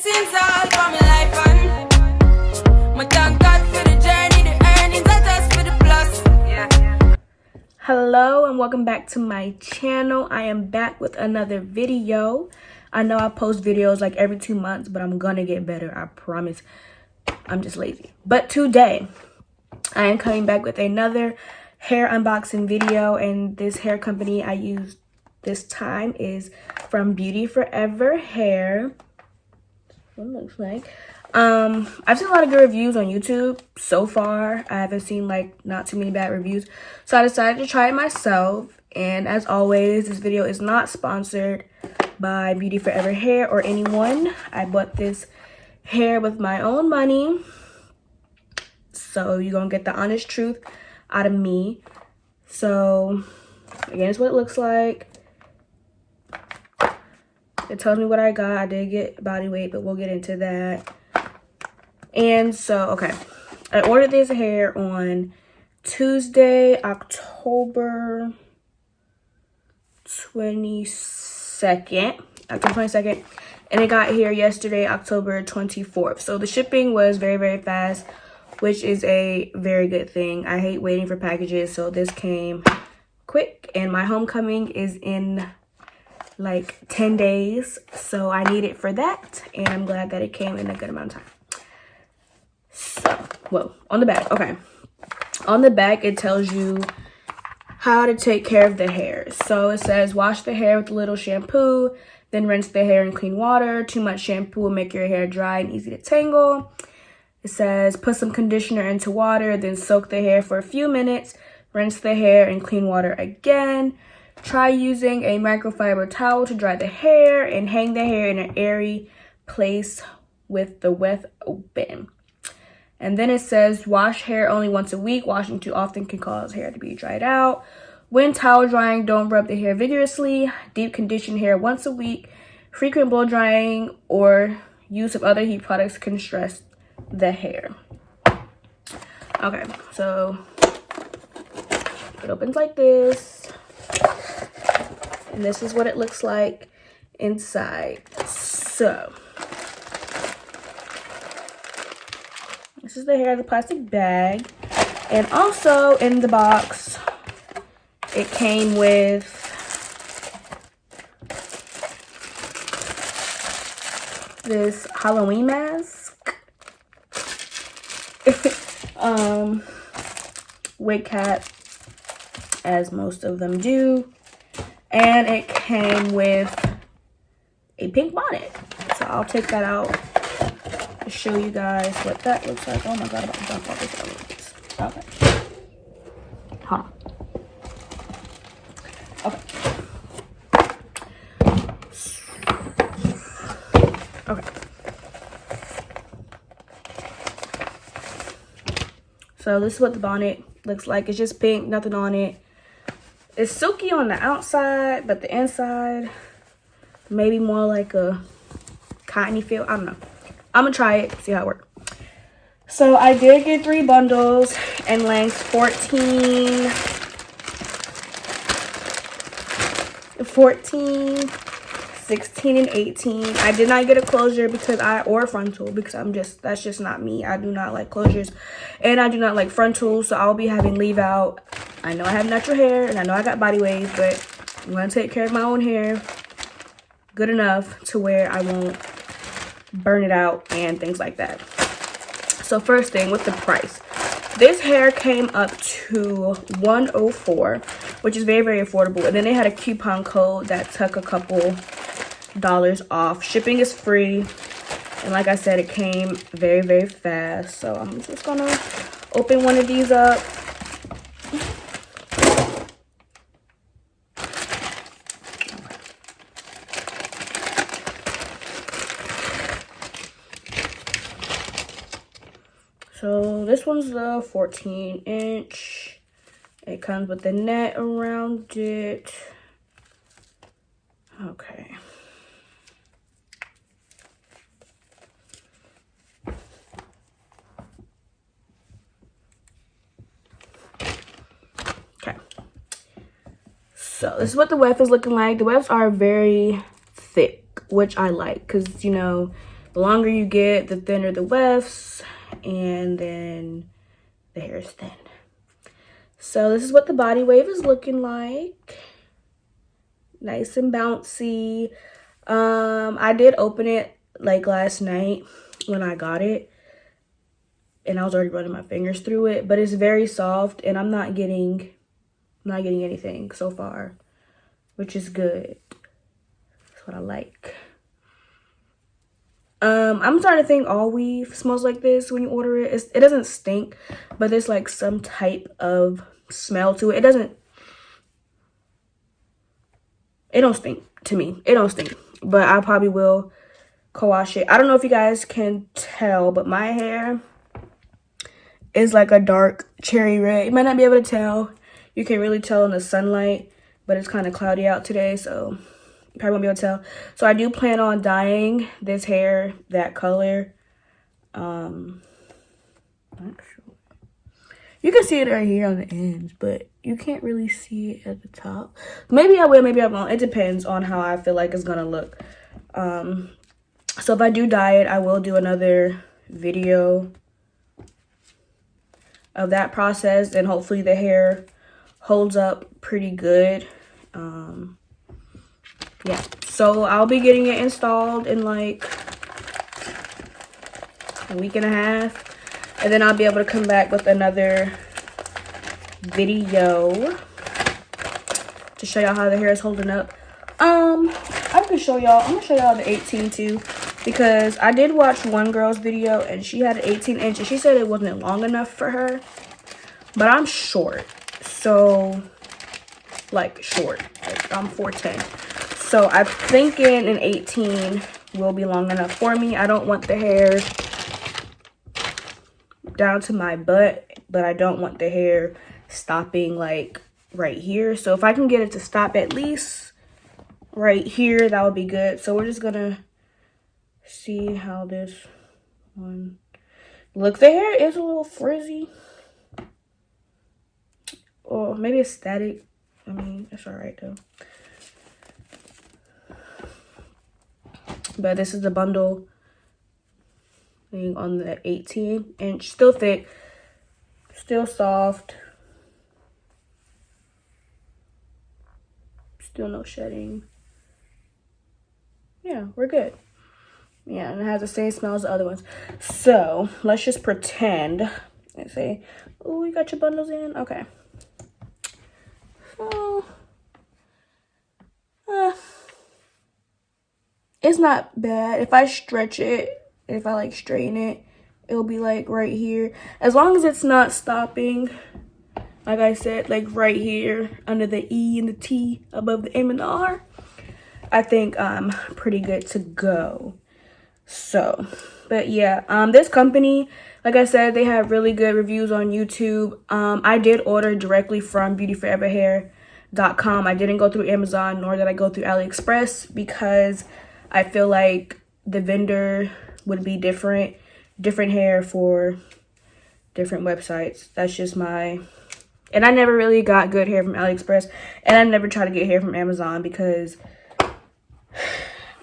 Blessings all for my life and my thank God for the journey, the earnings are just for the plus. Yeah. Hello and welcome back to my channel. I am back with another video. I know I post videos like every 2 months, but I'm gonna get better, I promise. I'm just lazy. But today, I am coming back with another hair unboxing video, and this hair company I used this time is from Beauty Forever Hair. What it looks like. I've seen a lot of good reviews on YouTube so far. I haven't seen like not too many bad reviews, so I decided to try it myself. And as always, this video is not sponsored by Beauty Forever Hair or anyone. I bought this hair with my own money, so you're gonna get the honest truth out of me. So again, it's what it looks like. It tells me what I got. I did get body weight, but we'll get into that. And so, okay, I ordered this hair on Tuesday, October 22nd, and it got here yesterday, October 24th. So the shipping was very, very fast, which is a very good thing. I hate waiting for packages, so this came quick, and my homecoming is in like 10 days, so I need it for that, and I'm glad that it came in a good amount of time. So, whoa, on the back, okay. On the back, it tells you how to take care of the hair. So it says, wash the hair with a little shampoo, then rinse the hair in clean water. Too much shampoo will make your hair dry and easy to tangle. It says, put some conditioner into water, then soak the hair for a few minutes. Rinse the hair in clean water again. Try using a microfiber towel to dry the hair and hang the hair in an airy place with the weft open. And then it says, wash hair only once a week. Washing too often can cause hair to be dried out. When towel drying, don't rub the hair vigorously. Deep condition hair once a week. Frequent blow drying or use of other heat products can stress the hair. Okay, so it opens like this. And this is what it looks like inside. So this is the hair of the plastic bag. And also in the box, it came with this Halloween mask. Wig cap, as most of them do. And it came with a pink bonnet. So I'll take that out to show you guys what that looks like. Oh my god, I'm about to dump all this out. Okay. Hold on. Okay. So this is what the bonnet looks like. It's just pink, nothing on it. It's silky on the outside, but the inside, maybe more like a cottony feel. I don't know. I'm gonna try it, see how it works. So I did get 3 bundles in lengths 14, 16, and 18. I did not get a closure or a frontal because that's just not me. I do not like closures, and I do not like frontals, so I'll be having leave out. I know I have natural hair, and I know I got body waves, but I'm going to take care of my own hair good enough to where I won't burn it out and things like that. So first thing, with the price. This hair came up to $104, which is very, very affordable. And then they had a coupon code that took a couple dollars off. Shipping is free. And like I said, it came very, very fast. So I'm just going to open one of these up. So this one's the 14-inch. It comes with the net around it. Okay. Okay. So this is what the weft is looking like. The wefts are very thick, which I like because, you know, The longer you get, the thinner the wefts, and then the hair is thin. So this is what the body wave is looking like. Nice and bouncy. I did open it like last night when I got it, and I was already running my fingers through it, but it's very soft, and I'm not getting anything so far, which is good. That's what I like. I'm starting to think all weave smells like this when you order it. It doesn't stink, but there's like some type of smell to it. It don't stink to me. It don't stink, but I probably will co-wash it. I don't know if you guys can tell, but my hair is like a dark cherry red. You might not be able to tell. You can really tell in the sunlight, but it's kind of cloudy out today, so you probably won't be able to tell. So I do plan on dyeing this hair that color. Not sure. You can see it right here on the ends, but you can't really see it at the top. Maybe I will, maybe I won't. It depends on how I feel like it's gonna look. So if I do dye it, I will do another video of that process, and hopefully the hair holds up pretty good. Yeah, so I'll be getting it installed in like a week and a half, and then I'll be able to come back with another video to show y'all how the hair is holding up. I'm gonna show y'all the 18 too, because I did watch one girl's video and she had an 18-inch and she said it wasn't long enough for her, but I'm short, so like short, like I'm 4'10", so I'm thinking an 18 will be long enough for me. I don't want the hair down to my butt, but I don't want the hair stopping like right here. So if I can get it to stop at least right here, that would be good. So we're just gonna see how this one looks. The hair is a little frizzy, or maybe it's static. I mean, it's all right though. But this is the bundle thing on the 18-inch. Still thick, still soft, still no shedding. Yeah, we're good. Yeah, and it has the same smell as the other ones. So let's just pretend and say, oh, you got your bundles in? Okay. So it's not bad. If I stretch it, if I like straighten it, it'll be like right here. As long as it's not stopping, like I said, like right here under the E and the T above the M and the R, I think I'm pretty good to go. So, but yeah, this company, like I said, they have really good reviews on YouTube. I did order directly from beautyforeverhair.com. I didn't go through Amazon, nor did I go through AliExpress, because I feel like the vendor would be different hair for different websites. That's just my, and I never really got good hair from AliExpress, and I never try to get hair from Amazon because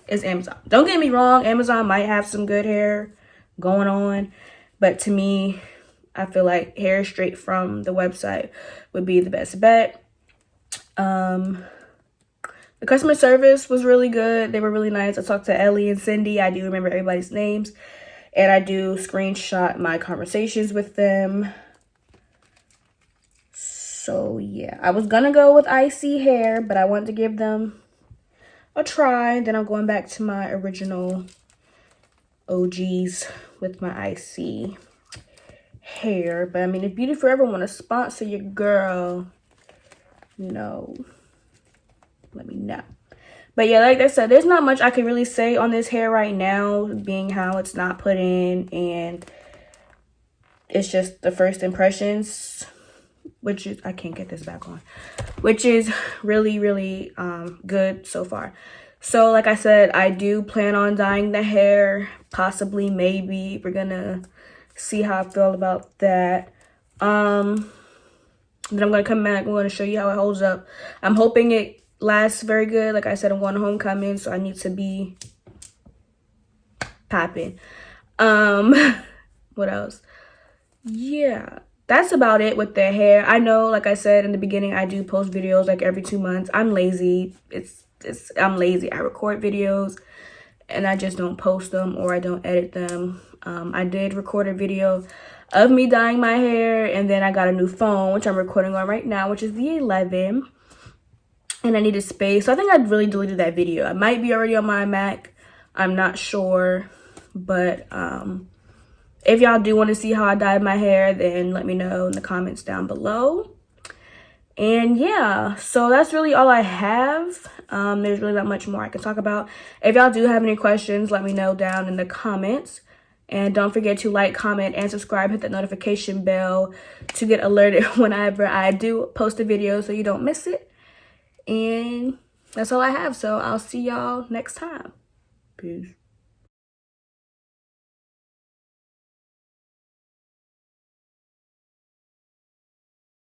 it's Amazon. Don't get me wrong, Amazon might have some good hair going on, but to me, I feel like hair straight from the website would be the best bet. The customer service was really good. They were really nice. I talked to Ellie and Cindy. I do remember everybody's names, and I do screenshot my conversations with them. So yeah, I was gonna go with Icy Hair, but I wanted to give them a try. Then I'm going back to my original OGs with my Icy Hair. But I mean, if Beauty Forever want to sponsor your girl, no, let me know. But yeah, like I said, there's not much I can really say on this hair right now, being how it's not put in and it's just the first impressions, which is, I can't get this back on, which is really, really good so far. So like I said, I do plan on dyeing the hair, possibly, maybe. We're gonna see how I feel about that. Then I'm gonna come back, I'm gonna show you how it holds up. I'm hoping it lasts very good. Like I said, I'm going to homecoming, so I need to be popping. What else? Yeah, that's about it with the hair. I know, like I said in the beginning, I do post videos like every 2 months. I'm lazy. I'm lazy. I record videos and I just don't post them, or I don't edit them. I did record a video of me dyeing my hair, and then I got a new phone, which I'm recording on right now, which is the 11, and I needed space. So I think I really deleted that video. It might be already on my Mac. I'm not sure, but if y'all do want to see how I dyed my hair, then let me know in the comments down below. And yeah, so that's really all I have. There's really not much more I can talk about. If y'all do have any questions, let me know down in the comments. And don't forget to like, comment, and subscribe. Hit that notification bell to get alerted whenever I do post a video so you don't miss it. And that's all I have. So I'll see y'all next time. Peace.